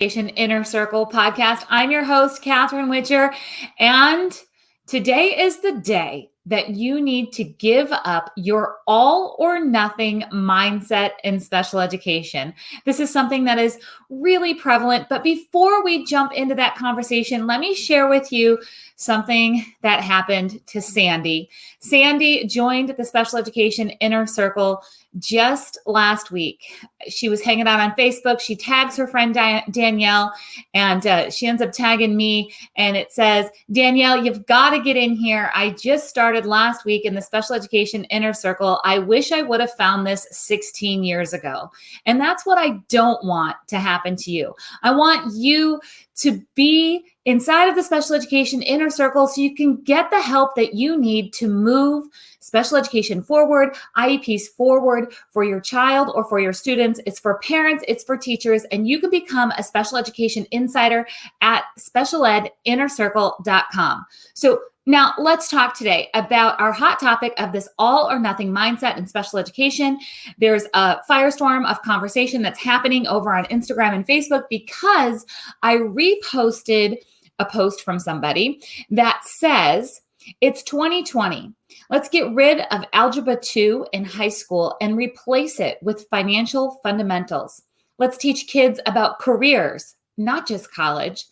Inner Circle podcast. I'm your host, Catherine Witcher, and today is the day that you need to give up your all or nothing mindset in special education. This is something that is really prevalent, but before we jump into that conversation, let me share with you something that happened to Sandy. Sandy joined the Special Education Inner Circle just last week. She was hanging out on Facebook. She tags her friend Danielle, and she ends up tagging me. And it says, Danielle, you've got to get in here. I just started last week in the Special Education Inner Circle. I wish I would have found this 16 years ago. And that's what I don't want to happen to you. I want you to be inside of the Special Education Inner Circle so you can get the help that you need to move special education forward, IEPs forward for your child or for your students. It's for parents, it's for teachers, and you can become a special education insider at specialedinnercircle.com. So now let's talk today about our hot topic of this all or nothing mindset in special education. There's a firestorm of conversation that's happening over on Instagram and Facebook because I reposted a post from somebody that says, it's 2020. Let's get rid of Algebra 2 in high school and replace it with financial fundamentals. Let's teach kids about careers, not just college,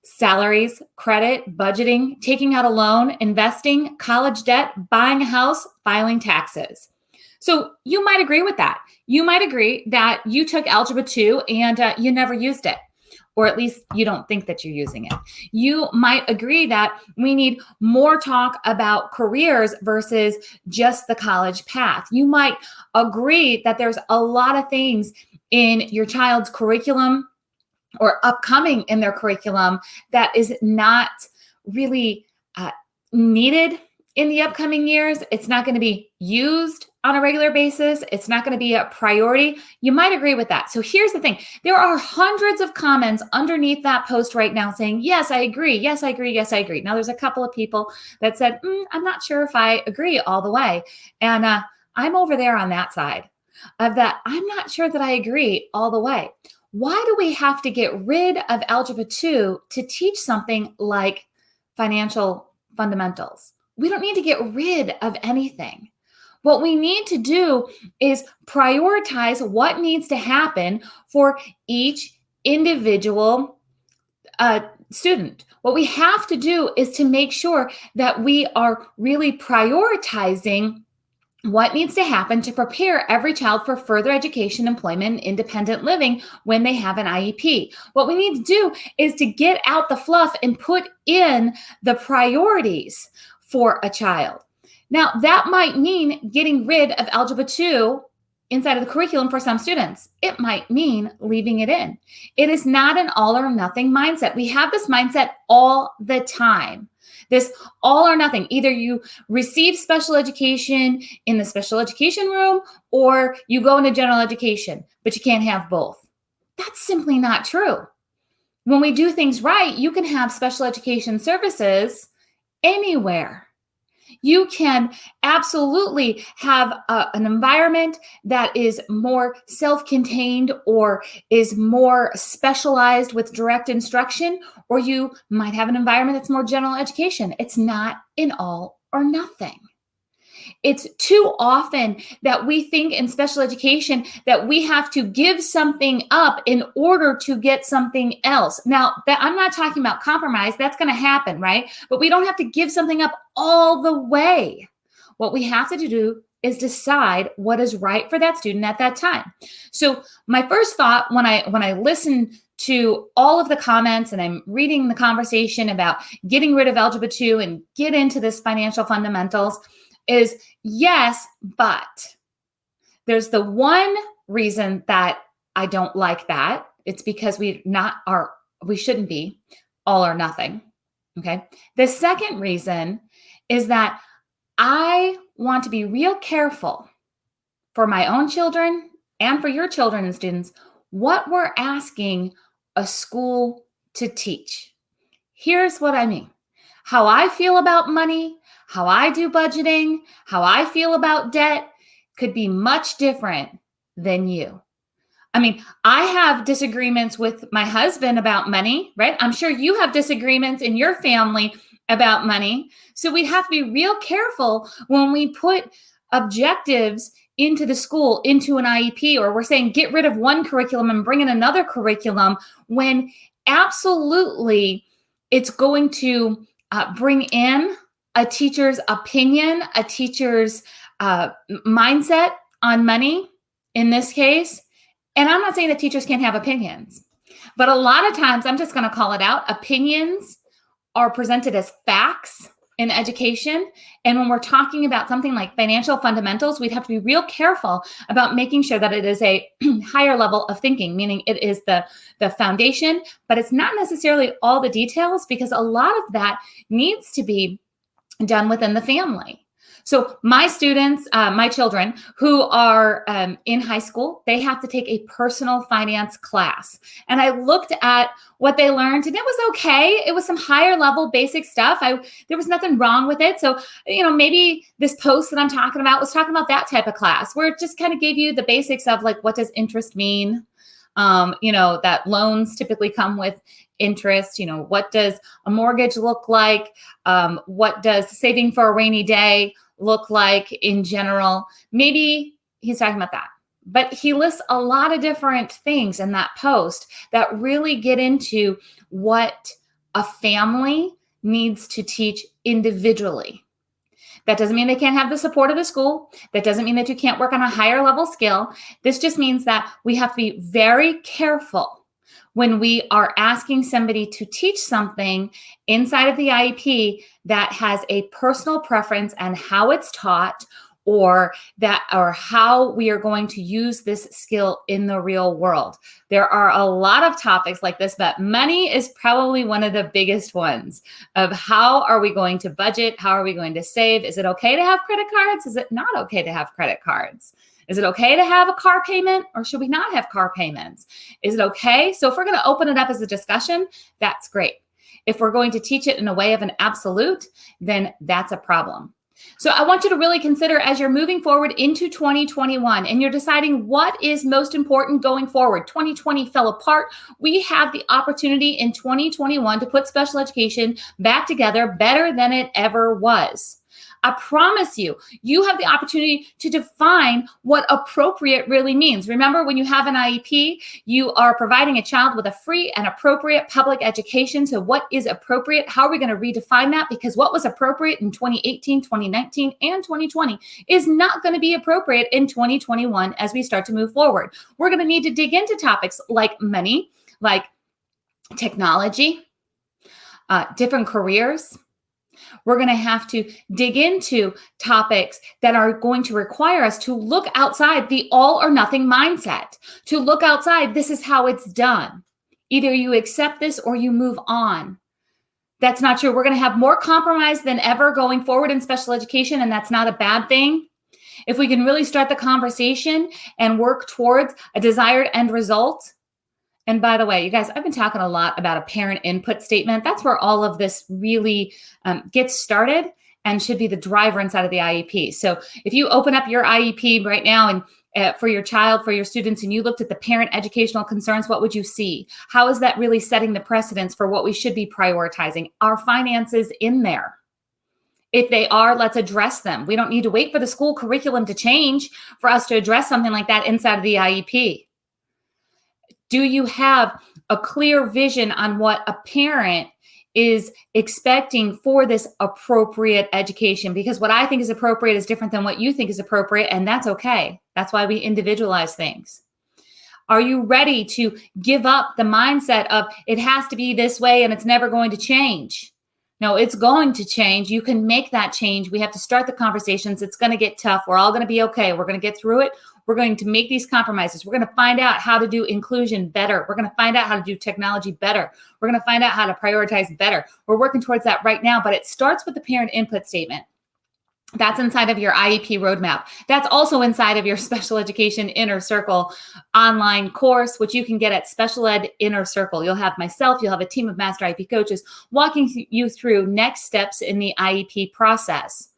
salaries, credit, budgeting, taking out a loan, investing, college debt, buying a house, filing taxes. So you might agree with that. You might agree that you took Algebra 2 and you never used it. Or at least you don't think that you're using it. You might agree that we need more talk about careers versus just the college path. You might agree that there's a lot of things in your child's curriculum or upcoming in their curriculum that is not really needed in the upcoming years. It's not going to be used on a regular basis. It's not going to be a priority. You might agree with that. So here's the thing. There are hundreds of comments underneath that post right now saying, yes, I agree. Yes, I agree. Yes, I agree. Now there's a couple of people that said, I'm not sure if I agree all the way. And I'm over there on that side of that. I'm not sure that I agree all the way. Why do we have to get rid of Algebra 2 to teach something like financial fundamentals? We don't need to get rid of anything. What we need to do is prioritize what needs to happen for each individual student. What we have to do is to make sure that we are really prioritizing what needs to happen to prepare every child for further education, employment, and independent living when they have an IEP. What we need to do is to get out the fluff and put in the priorities for a child. Now, that might mean getting rid of Algebra 2 inside of the curriculum for some students. It might mean leaving it in. It is not an all or nothing mindset. We have this mindset all the time. This all or nothing. Either you receive special education in the special education room or you go into general education, but you can't have both. That's simply not true. When we do things right, you can have special education services anywhere. You can absolutely have an environment that is more self-contained or is more specialized with direct instruction, or you might have an environment that's more general education. It's not an all or nothing. It's too often that we think in special education that we have to give something up in order to get something else. Now, I'm not talking about compromise. That's going to happen, right? But we don't have to give something up all the way. What we have to do is decide what is right for that student at that time. So my first thought when I listen to all of the comments and I'm reading the conversation about getting rid of Algebra 2 and get into this financial fundamentals is yes, but there's the one reason that I don't like that. It's because we shouldn't be all or nothing. Okay. The second reason is that I want to be real careful for my own children and for your children and students, what we're asking a school to teach. Here's what I mean. How I feel about money, how I do budgeting, how I feel about debt could be much different than you. I mean, I have disagreements with my husband about money, right? I'm sure you have disagreements in your family about money. So we have to be real careful when we put objectives into the school, into an IEP, or we're saying get rid of one curriculum and bring in another curriculum, when absolutely it's going to bring in a teacher's opinion, a teacher's mindset on money in this case. And I'm not saying that teachers can't have opinions, but a lot of times, I'm just going to call it out, opinions are presented as facts in education. And when we're talking about something like financial fundamentals, we'd have to be real careful about making sure that it is a higher level of thinking, meaning it is the foundation, but it's not necessarily all the details, because a lot of that needs to be done within the family. So my students, my children who are in high school, they have to take a personal finance class. And I looked at what they learned, and it was okay. It was some higher level basic stuff. There was nothing wrong with it. So, maybe this post that I'm talking about was talking about that type of class, where it just kind of gave you the basics of like, what does interest mean? That loans typically come with interest. What does a mortgage look like? What does saving for a rainy day look like in general? Maybe he's talking about that. But he lists a lot of different things in that post that really get into what a family needs to teach individually. That doesn't mean they can't have the support of the school. That doesn't mean that you can't work on a higher level skill. This just means that we have to be very careful when we are asking somebody to teach something inside of the IEP that has a personal preference and how it's taught, or how we are going to use this skill in the real world. There are a lot of topics like this, but money is probably one of the biggest ones of how are we going to budget? How are we going to save? Is it okay to have credit cards? Is it not okay to have credit cards? Is it okay to have a car payment, or should we not have car payments? Is it okay? So if we're going to open it up as a discussion, that's great. If we're going to teach it in a way of an absolute, then that's a problem. So I want you to really consider, as you're moving forward into 2021 and you're deciding what is most important going forward. 2020 fell apart. We have the opportunity in 2021 to put special education back together better than it ever was. I promise you, you have the opportunity to define what appropriate really means. Remember, when you have an IEP, you are providing a child with a free and appropriate public education. So what is appropriate? How are we going to redefine that? Because what was appropriate in 2018, 2019, and 2020 is not going to be appropriate in 2021 as we start to move forward. We're going to need to dig into topics like money, like technology, different careers. We're going to have to dig into topics that are going to require us to look outside the all or nothing mindset, to look outside. This is how it's done. Either you accept this or you move on. That's not true. We're going to have more compromise than ever going forward in special education, and that's not a bad thing. If we can really start the conversation and work towards a desired end result. And by the way, you guys, I've been talking a lot about a parent input statement. That's where all of this really gets started and should be the driver inside of the IEP. So if you open up your IEP right now and for your child, for your students, and you looked at the parent educational concerns, what would you see? How is that really setting the precedence for what we should be prioritizing? Are finances in there? If they are, let's address them. We don't need to wait for the school curriculum to change for us to address something like that inside of the IEP. Do you have a clear vision on what a parent is expecting for this appropriate education? Because what I think is appropriate is different than what you think is appropriate, and that's okay. That's why we individualize things. Are you ready to give up the mindset of it has to be this way and it's never going to change? No, it's going to change. You can make that change. We have to start the conversations. It's going to get tough. We're all going to be okay. We're going to get through it. We're going to make these compromises. We're going to find out how to do inclusion better. We're going to find out how to do technology better. We're going to find out how to prioritize better. We're working towards that right now, but it starts with the parent input statement. That's inside of your IEP roadmap. That's also inside of your Special Education Inner Circle online course, which you can get at Special Ed Inner Circle. You'll have myself, you'll have a team of master IEP coaches walking you through next steps in the IEP process.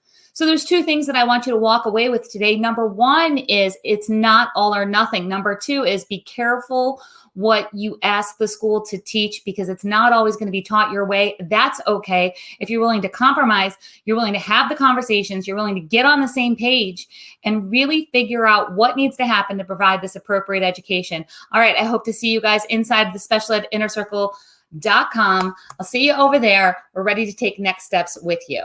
So there's two things that I want you to walk away with today. Number one is it's not all or nothing. Number two is be careful what you ask the school to teach, because it's not always going to be taught your way. That's okay. If you're willing to compromise, you're willing to have the conversations, you're willing to get on the same page and really figure out what needs to happen to provide this appropriate education. All right. I hope to see you guys inside the Special Ed Inner Circle.com. I'll see you over there. We're ready to take next steps with you.